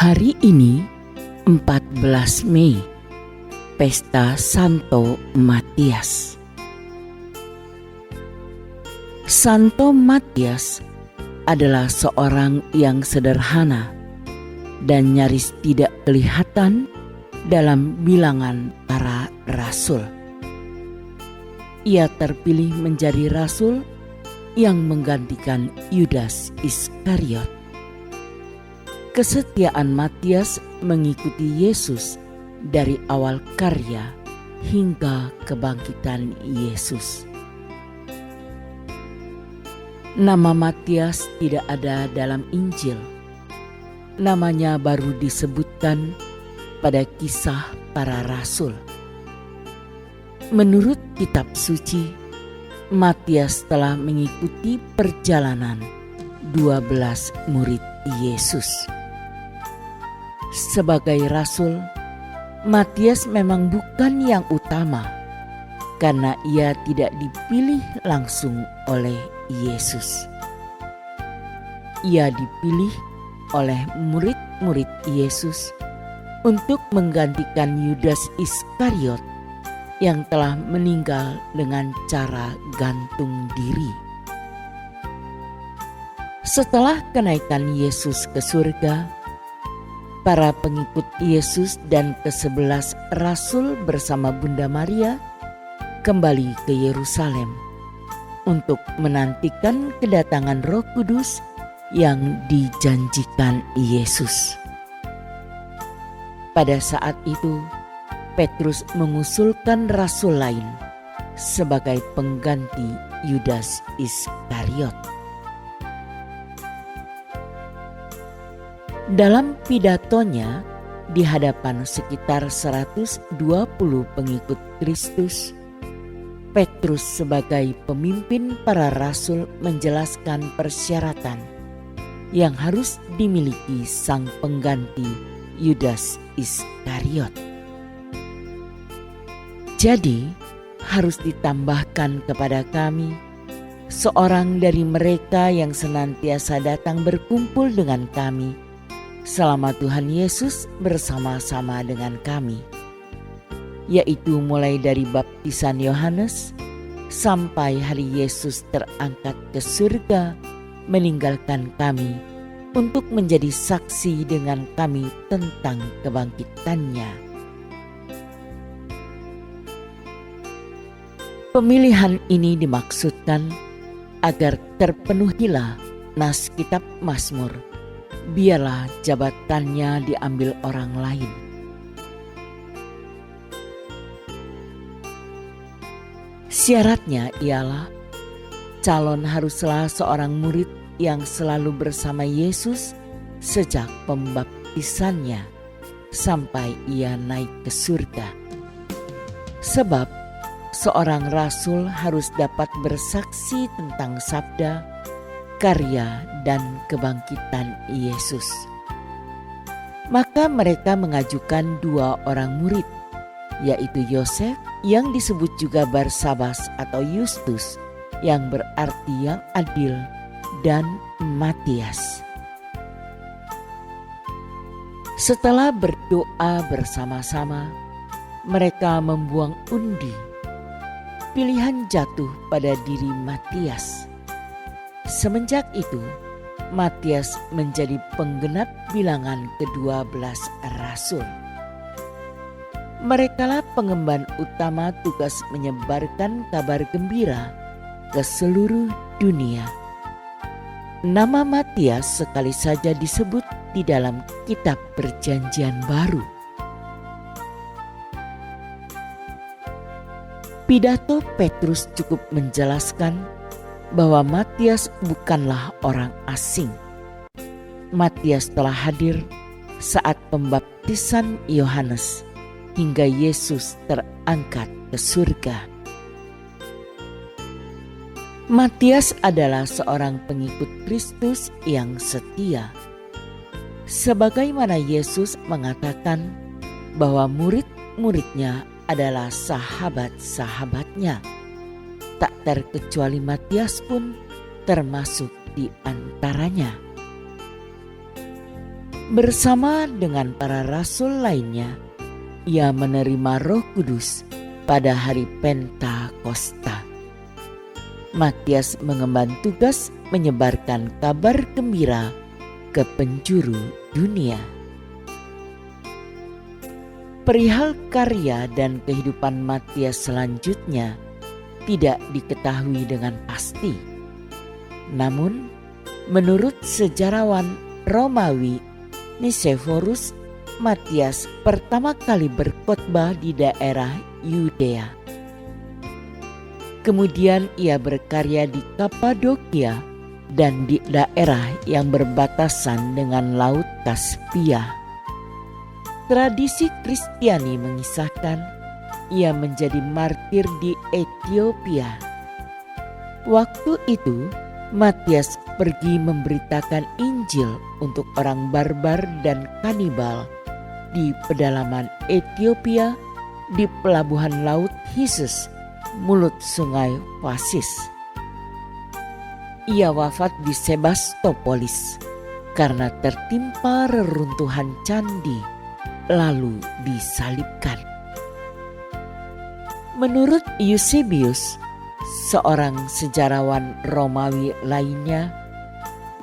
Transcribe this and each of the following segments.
Hari ini 14 Mei, Pesta Santo Matias. Santo Matias adalah seorang yang sederhana dan nyaris tidak kelihatan dalam bilangan para rasul. Ia terpilih menjadi rasul yang menggantikan Yudas Iskariot. Kesetiaan Matias mengikuti Yesus dari awal karya hingga kebangkitan Yesus. Nama Matias tidak ada dalam Injil. Namanya baru disebutkan pada Kisah Para Rasul. Menurut kitab suci, Matias telah mengikuti perjalanan 12 murid Yesus. Sebagai rasul, Matias memang bukan yang utama karena ia tidak dipilih langsung oleh Yesus. Ia dipilih oleh murid-murid Yesus untuk menggantikan Yudas Iskariot yang telah meninggal dengan cara gantung diri. Setelah kenaikan Yesus ke surga, para pengikut Yesus dan ke-11 rasul bersama Bunda Maria kembali ke Yerusalem untuk menantikan kedatangan Roh Kudus yang dijanjikan Yesus. Pada saat itu, Petrus mengusulkan rasul lain sebagai pengganti Yudas Iskariot. Dalam pidatonya di hadapan sekitar 120 pengikut Kristus, Petrus sebagai pemimpin para rasul menjelaskan persyaratan yang harus dimiliki sang pengganti Yudas Iskariot. Jadi, harus ditambahkan kepada kami seorang dari mereka yang senantiasa datang berkumpul dengan kami selama Tuhan Yesus bersama-sama dengan kami, yaitu mulai dari baptisan Yohanes sampai hari Yesus terangkat ke surga meninggalkan kami untuk menjadi saksi dengan kami tentang kebangkitannya. Pemilihan ini dimaksudkan agar terpenuhilah nas kitab Mazmur, biarlah jabatannya diambil orang lain. Syaratnya ialah calon haruslah seorang murid yang selalu bersama Yesus sejak pembaptisannya sampai ia naik ke surga. Sebab seorang rasul harus dapat bersaksi tentang sabda, karya, dan kebangkitan Yesus. Maka mereka mengajukan 2 orang murid, yaitu Yosef yang disebut juga Barsabas atau Yustus yang berarti yang adil, dan Matias. Setelah berdoa bersama-sama, mereka membuang undi. Pilihan jatuh pada diri Matias. Semenjak itu, Matias menjadi penggenap bilangan ke-12 rasul. Merekalah pengemban utama tugas menyebarkan kabar gembira ke seluruh dunia. Nama Matias sekali saja disebut di dalam kitab Perjanjian Baru. Pidato Petrus cukup menjelaskan bahwa Matias bukanlah orang asing. Matias telah hadir saat pembaptisan Yohanes hingga Yesus terangkat ke surga. Matias adalah seorang pengikut Kristus yang setia. Sebagaimana Yesus mengatakan bahwa murid-muridnya adalah sahabat-sahabatnya, tak terkecuali Matias pun termasuk di antaranya. Bersama dengan para rasul lainnya, ia menerima Roh Kudus pada hari Pentakosta. Matias mengemban tugas menyebarkan kabar gembira ke penjuru dunia. Perihal karya dan kehidupan Matias selanjutnya tidak diketahui dengan pasti. Namun, menurut sejarawan Romawi Nicephorus, Matias pertama kali berkhotbah di daerah Yudea. Kemudian ia berkarya di Kapadokia dan di daerah yang berbatasan dengan Laut Kaspia. Tradisi Kristiani mengisahkan ia menjadi martir di Ethiopia. Waktu itu, Matias pergi memberitakan Injil untuk orang barbar dan kanibal di pedalaman Ethiopia di pelabuhan Laut Hisus, mulut sungai Fasis. Ia wafat di Sebastopolis karena tertimpa reruntuhan candi lalu disalibkan. Menurut Eusebius, seorang sejarawan Romawi lainnya,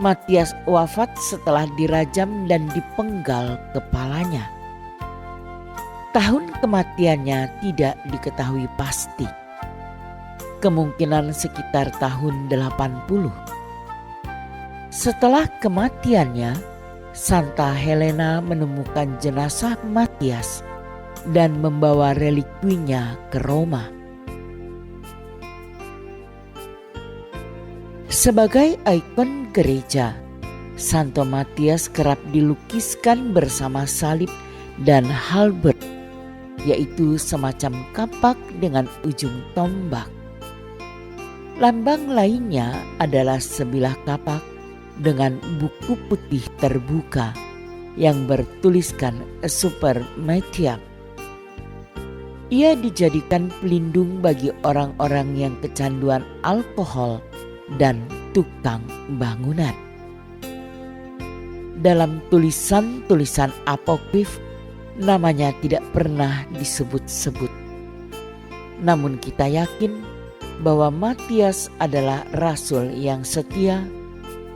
Matias wafat setelah dirajam dan dipenggal kepalanya. Tahun kematiannya tidak diketahui pasti. Kemungkinan sekitar tahun 80. Setelah kematiannya, Santa Helena menemukan jenazah Matias dan membawa relikwinya ke Roma. Sebagai ikon gereja, Santo Matias kerap dilukiskan bersama salib dan halberd, yaitu semacam kapak dengan ujung tombak. Lambang lainnya adalah sebilah kapak dengan buku putih terbuka yang bertuliskan Super Matias. Ia dijadikan pelindung bagi orang-orang yang kecanduan alkohol dan tukang bangunan. Dalam tulisan-tulisan apokrif, namanya tidak pernah disebut-sebut. Namun kita yakin bahwa Matias adalah rasul yang setia,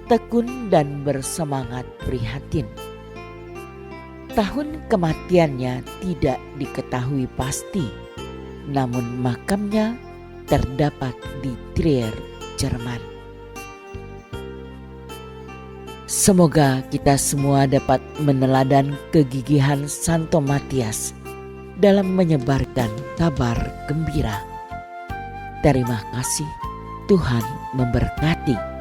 tekun dan bersemangat prihatin. Tahun kematiannya tidak diketahui pasti, namun makamnya terdapat di Trier, Jerman. Semoga kita semua dapat meneladan kegigihan Santo Matias dalam menyebarkan kabar gembira. Terima kasih, Tuhan memberkati.